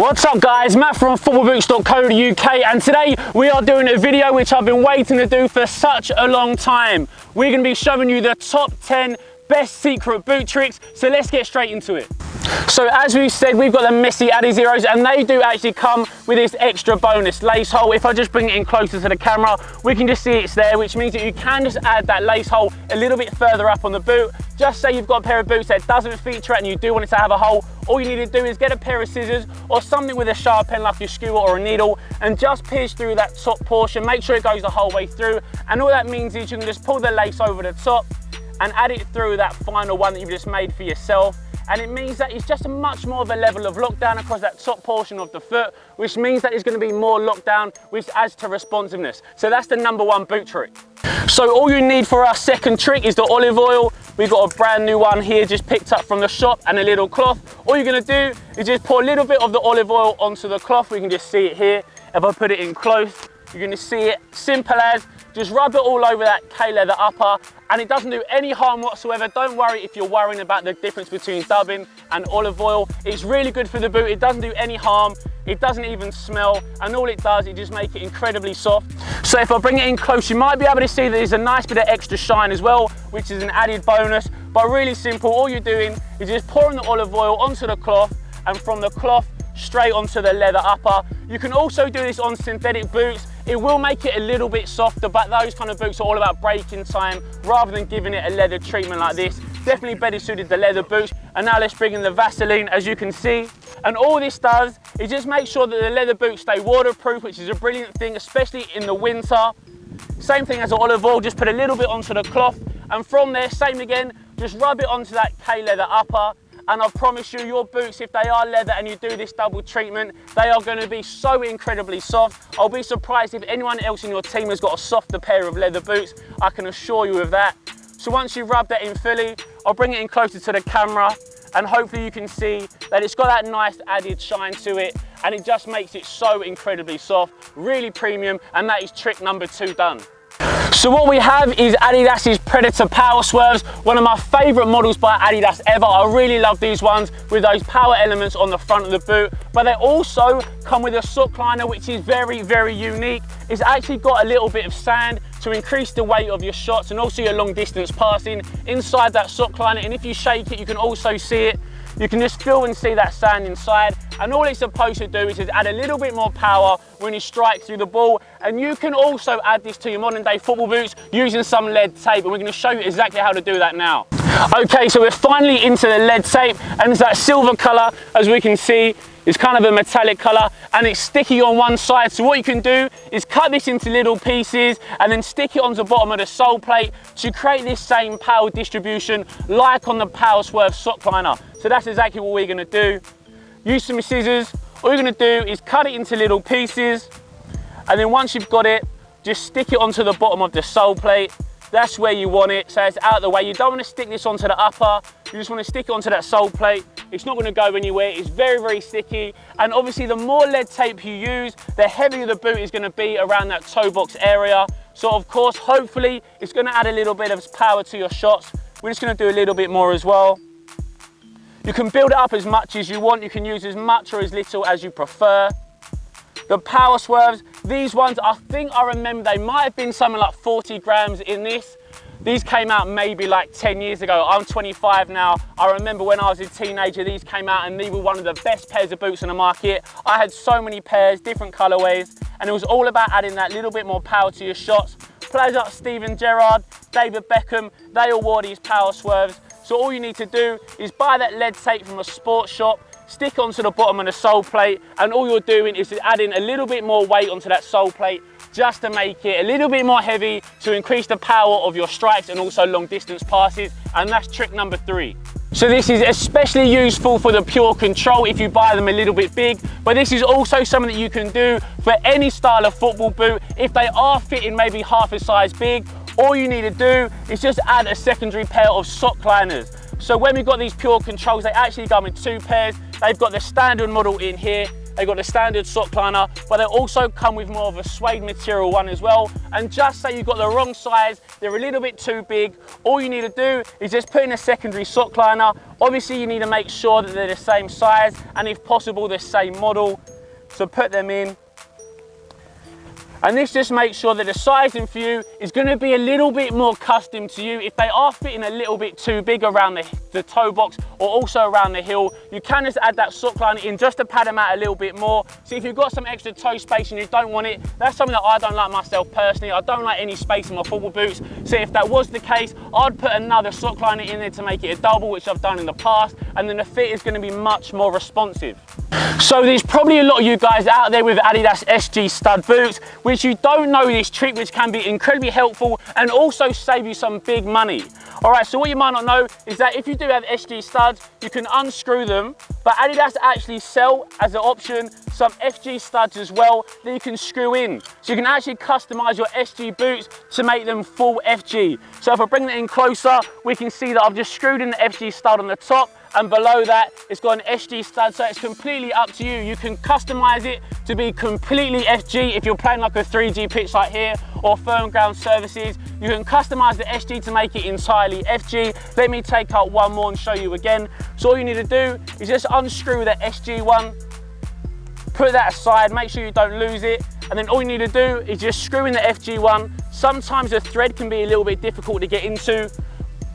What's up guys, Matt from footballboots.co.uk, and today we are doing a video which I've been waiting to do for such a long time. We're going to be showing you the top 10 best secret boot tricks, so let's get straight into it. So as we said, we've got the Messi Addy Zeros, and they do actually come with this extra bonus lace hole. If I just bring it in closer to the camera, we can just see it's there, which means that you can just add that lace hole a little bit further up on the boot. Just say you've got a pair of boots that doesn't feature it and you do want it to have a hole, all you need to do is get a pair of scissors or something with a sharp end like a skewer or a needle and just pierce through that top portion. Make sure it goes the whole way through, and all that means is you can just pull the lace over the top and add it through that final one that you've just made for yourself. And it means that it's just a much more of a level of lockdown across that top portion of the foot, which means that it's going to be more lockdown, which adds to responsiveness. So that's the #1 boot trick. So all you need for our second trick is the olive oil. We've got a brand new one here, just picked up from the shop, and a little cloth. All you're going to do is just pour a little bit of the olive oil onto the cloth. We can just see it here. If I put it in close, you're going to see it simple as just rub it all over that K-leather upper, and it doesn't do any harm whatsoever. Don't worry if you're worrying about the difference between dubbing and olive oil. It's really good for the boot. It doesn't do any harm. It doesn't even smell, and all it does, it just makes it incredibly soft. So if I bring it in close, you might be able to see that there's a nice bit of extra shine as well, which is an added bonus. But really simple, all you're doing is just pouring the olive oil onto the cloth, and from the cloth straight onto the leather upper. You can also do this on synthetic boots. It will make it a little bit softer, but those kind of boots are all about breaking time rather than giving it a leather treatment like this. Definitely better suited to leather boots. And now let's bring in the Vaseline, as you can see. And all this does is just make sure that the leather boots stay waterproof, which is a brilliant thing, especially in the winter. Same thing as the olive oil, just put a little bit onto the cloth. And from there, same again, just rub it onto that K-leather upper. And I promise you, your boots, if they are leather and you do this double treatment, they are going to be so incredibly soft. I'll be surprised if anyone else in your team has got a softer pair of leather boots. I can assure you of that. So once you've rubbed that in fully, I'll bring it in closer to the camera, and hopefully you can see that it's got that nice added shine to it, and it just makes it so incredibly soft, really premium, and that is trick #2 done. So what we have is Adidas's Predator Power Swerves, one of my favourite models by Adidas ever. I really love these ones with those power elements on the front of the boot, but they also come with a sock liner, which is very, very unique. It's actually got a little bit of sand to increase the weight of your shots and also your long distance passing inside that sock liner, and if you shake it, you can also see it. You can just feel and see that sand inside, and all it's supposed to do is just add a little bit more power when you strike through the ball. And you can also add this to your modern day football boots using some lead tape, and we're going to show you exactly how to do that now. Okay, so we're finally into the lead tape, and it's that silver colour, as we can see. It's kind of a metallic colour, and it's sticky on one side. So what you can do is cut this into little pieces and then stick it onto the bottom of the sole plate to create this same power distribution like on the Power Swerve sock liner. So that's exactly what we're going to do. Use some scissors. All you're going to do is cut it into little pieces, and then once you've got it, just stick it onto the bottom of the sole plate. That's where you want it, so it's out of the way. You don't want to stick this onto the upper, you just want to stick it onto that sole plate. It's not going to go anywhere. It's very, very sticky, and obviously the more lead tape you use, the heavier the boot is going to be around that toe box area. So of course, hopefully, it's going to add a little bit of power to your shots. We're just going to do a little bit more as well. You can build it up as much as you want. You can use as much or as little as you prefer. The Power Swerves, these ones, I think I remember they might have been something like 40 grams in this. These came out maybe like 10 years ago. I'm 25 now. I remember when I was a teenager, these came out and these were one of the best pairs of boots on the market. I had so many pairs, different colorways, and it was all about adding that little bit more power to your shots. Players like Steven Gerrard, David Beckham, they all wore these Power Swerves. So all you need to do is buy that lead tape from a sports shop, stick onto the bottom of the sole plate, and all you're doing is adding a little bit more weight onto that sole plate just to make it a little bit more heavy to increase the power of your strikes and also long distance passes, and that's trick #3. So this is especially useful for the Pure Control if you buy them a little bit big, but this is also something that you can do for any style of football boot. If they are fitting maybe half a size big, all you need to do is just add a secondary pair of sock liners. So when we've got these Pure Controls, they actually come in 2 pairs. They've got the standard model in here, They've got the standard sock liner, but they also come with more of a suede material one as well. And just say you've got the wrong size, they're a little bit too big, all you need to do is just put in a secondary sock liner. Obviously you need to make sure that they're the same size and if possible the same model. So put them in. And this just makes sure that the sizing for you is going to be a little bit more custom to you. If they are fitting a little bit too big around the toe box or also around the heel, you can just add that sock liner in just to pad them out a little bit more. So if you've got some extra toe space and you don't want it, that's something that I don't like myself personally. I don't like any space in my football boots. So if that was the case, I'd put another sock liner in there to make it a double, which I've done in the past, and then the fit is going to be much more responsive. So there's probably a lot of you guys out there with Adidas SG stud boots, which you don't know this trick, which can be incredibly helpful and also save you some big money. All right, so what you might not know is that if you do have SG studs, you can unscrew them, but Adidas actually sell as an option some FG studs as well that you can screw in. So you can actually customize your SG boots to make them full FG. So if I bring that in closer, we can see that I've just screwed in the FG stud on the top, and below that it's got an SG stud, so it's completely up to you. You can customize it to be completely FG if you're playing like a 3G pitch like here or firm ground surfaces. You can customize the SG to make it entirely FG. Let me take out one more and show you again. So all you need to do is just unscrew the SG one, put that aside, make sure you don't lose it, and then all you need to do is just screw in the FG one. Sometimes the thread can be a little bit difficult to get into,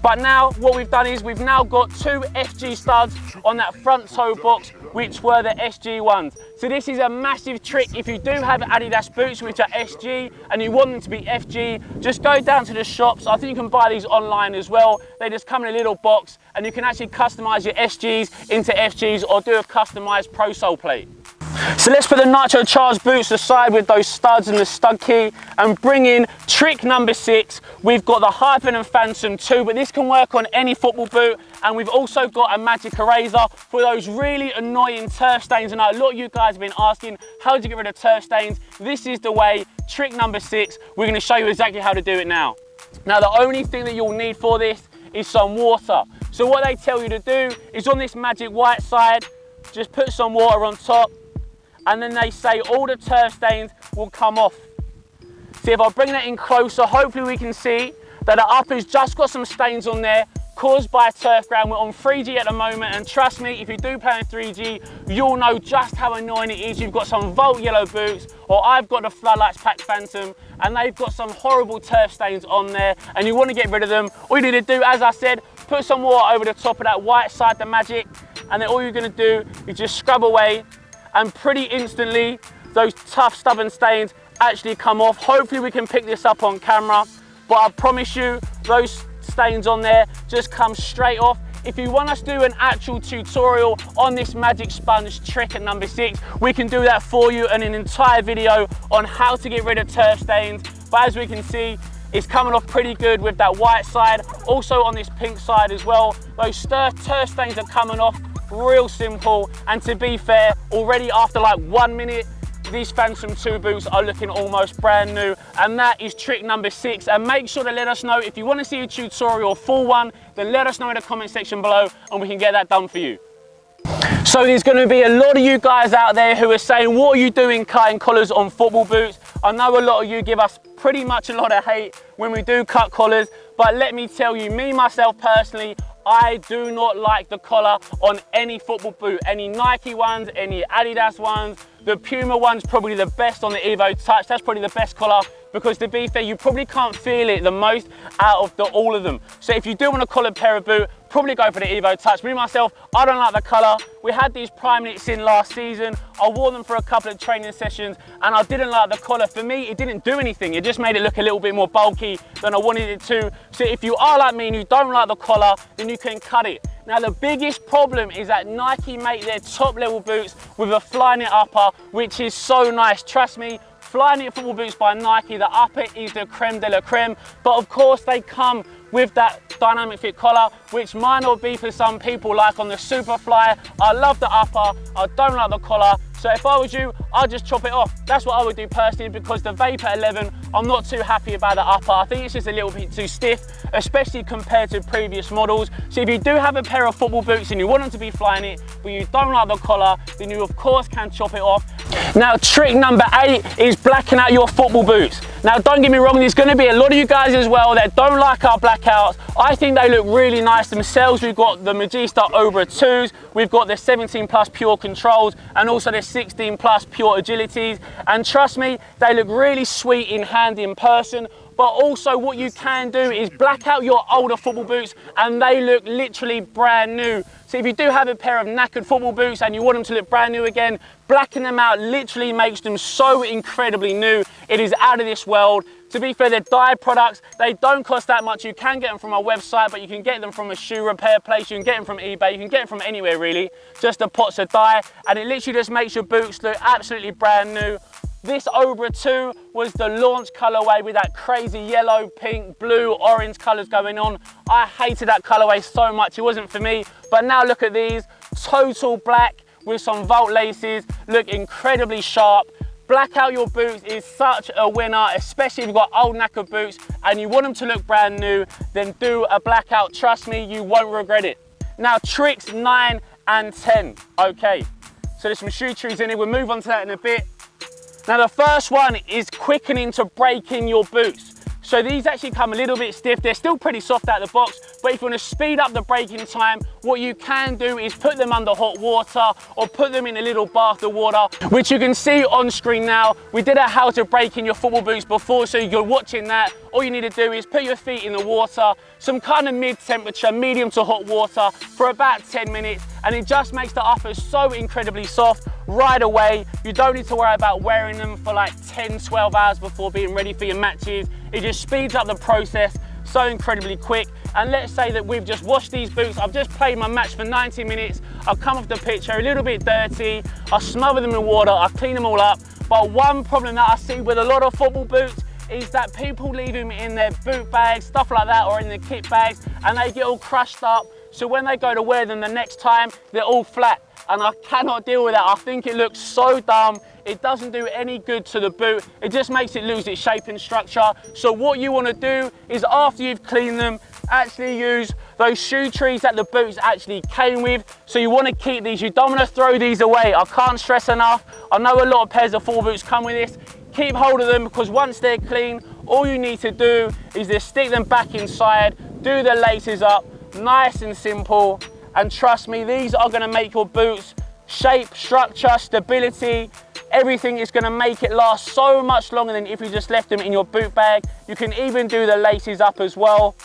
but now what we've done is we've now got two FG studs on that front toe box, which were the SG ones. So this is a massive trick. If you do have Adidas boots which are SG and you want them to be FG, just go down to the shops. I think you can buy these online as well. They just come in a little box and you can actually customize your SGs into FGs or do a customized pro sole plate. So let's put the Nitro Charged boots aside with those studs and the stud key and bring in trick number 6. We've got the Hyphen and Phantom 2, but this can work on any football boot. And we've also got a magic eraser for those really annoying turf stains. And a lot of you guys have been asking, how do you get rid of turf stains? This is the way, trick number 6. We're going to show you exactly how to do it now. Now, the only thing that you'll need for this is some water. So what they tell you to do is on this magic white side, just put some water on top. And then they say all the turf stains will come off. See, if I bring that in closer, hopefully we can see that the upper's just got some stains on there caused by turf ground. We're on 3G at the moment, and trust me, if you do play on 3G, you'll know just how annoying it is. You've got some Volt yellow boots, or I've got the Floodlights Pack Phantom, and they've got some horrible turf stains on there, and you want to get rid of them. All you need to do, as I said, put some water over the top of that white side, the magic, and then all you're going to do is just scrub away, and pretty instantly those tough stubborn stains actually come off. Hopefully we can pick this up on camera, but I promise you those stains on there just come straight off. If you want us to do an actual tutorial on this magic sponge trick at number 6, we can do that for you and an entire video on how to get rid of turf stains. But as we can see, it's coming off pretty good with that white side, also on this pink side as well. Those turf stains are coming off real simple, and to be fair, already after like 1 minute, these Phantom 2 boots are looking almost brand new. And that is trick number 6. And make sure to let us know if you want to see a tutorial, full one, then let us know in the comment section below and we can get that done for you. So there's going to be a lot of you guys out there who are saying, what are you doing cutting collars on football boots? I know a lot of you give us pretty much a lot of hate when we do cut collars, but let me tell you, me myself personally, I do not like the collar on any football boot, any Nike ones, any Adidas ones. The Puma one's probably the best on the Evo Touch. That's probably the best collar because, to be fair, you probably can't feel it the most out of all of them. So if you do want a collared pair of boot, probably go for the Evo Touch. Me myself, I don't like the color. We had these Prime Knits in last season. I wore them for a couple of training sessions and I didn't like the collar. For me, it didn't do anything. It just made it look a little bit more bulky than I wanted it to. So if you are like me and you don't like the collar, then you can cut it. Now, the biggest problem is that Nike make their top level boots with a Flyknit upper, which is so nice. Trust me, Flyknit football boots by Nike, the upper is the creme de la creme. But of course, they come with that dynamic fit collar, which might not be for some people, like on the Superfly. I love the upper, I don't like the collar. So if I was you, I'd just chop it off. That's what I would do personally, because the Vapor 11, I'm not too happy about the upper. I think it's just a little bit too stiff, especially compared to previous models. So if you do have a pair of football boots and you want them to be flying it, but you don't like the collar, then you of course can chop it off. Now, trick number 8 is blacking out your football boots. Now, don't get me wrong, there's going to be a lot of you guys as well that don't like our blackouts. I think they look really nice themselves. We've got the Magista Obra 2s, we've got the 17 plus pure controls, and also the 16 plus pure agilities. And trust me, they look really sweet in hand in person. But also what you can do is black out your older football boots and they look literally brand new. So if you do have a pair of knackered football boots and you want them to look brand new again, blacking them out literally makes them so incredibly new. It is out of this world. To be fair, they're dye products. They don't cost that much. You can get them from our website, but you can get them from a shoe repair place. You can get them from eBay. You can get them from anywhere really. Just the pots of dye, and it literally just makes your boots look absolutely brand new. This Obra 2 was the launch colorway with that crazy yellow, pink, blue, orange colors going on. I hated that colorway so much, it wasn't for me. But now look at these, total black with some Volt laces, look incredibly sharp. Black out your boots is such a winner, especially if you've got old knackered boots and you want them to look brand new, then do a blackout. Trust me, you won't regret it. Now, tricks 9 and 10. Okay, so there's some shoe trees in here. We'll move on to that in a bit. Now, the first one is quickening to break in your boots. So these actually come a little bit stiff. They're still pretty soft out of the box, but if you want to speed up the breaking time, what you can do is put them under hot water or put them in a little bath of water, which you can see on screen now. We did a how to break in your football boots before, so you're watching that. All you need to do is put your feet in the water, some kind of mid-temperature, medium to hot water for about 10 minutes, and it just makes the uppers so incredibly soft right away. You don't need to worry about wearing them for like 10, 12 hours before being ready for your matches. It just speeds up the process so incredibly quick. And let's say that we've just washed these boots. I've just played my match for 90 minutes. I've come off the pitch, they're a little bit dirty. I smother them in water, I clean them all up. But one problem that I see with a lot of football boots is that people leave them in their boot bags, stuff like that, or in their kit bags, and they get all crushed up. So when they go to wear them the next time, they're all flat. And I cannot deal with that. I think it looks so dumb. It doesn't do any good to the boot. It just makes it lose its shape and structure. So what you want to do is, after you've cleaned them, actually use those shoe trees that the boots actually came with. So you want to keep these. You don't want to throw these away. I can't stress enough. I know a lot of pairs of football boots come with this. Keep hold of them, because once they're clean, all you need to do is just stick them back inside, do the laces up, nice and simple. And trust me, these are going to make your boots shape, structure, stability. Everything is going to make it last so much longer than if you just left them in your boot bag. You can even do the laces up as well.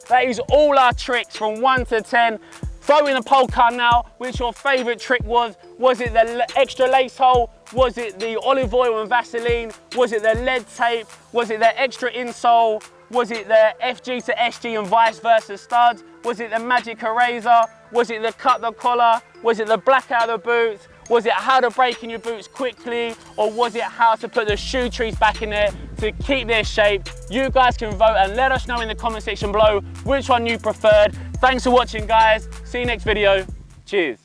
That is all our tricks from 1 to 10. Throw in a poll card now which your favourite trick was. Was it the extra lace hole? Was it the olive oil and Vaseline? Was it the lead tape? Was it the extra insole? Was it the FG to SG and vice versa studs? Was it the magic eraser? Was it the cut the collar? Was it the black out of the boots? Was it how to break in your boots quickly? Or was it how to put the shoe trees back in there to keep their shape? You guys can vote and let us know in the comment section below which one you preferred. Thanks for watching, guys. See you next video. Cheers.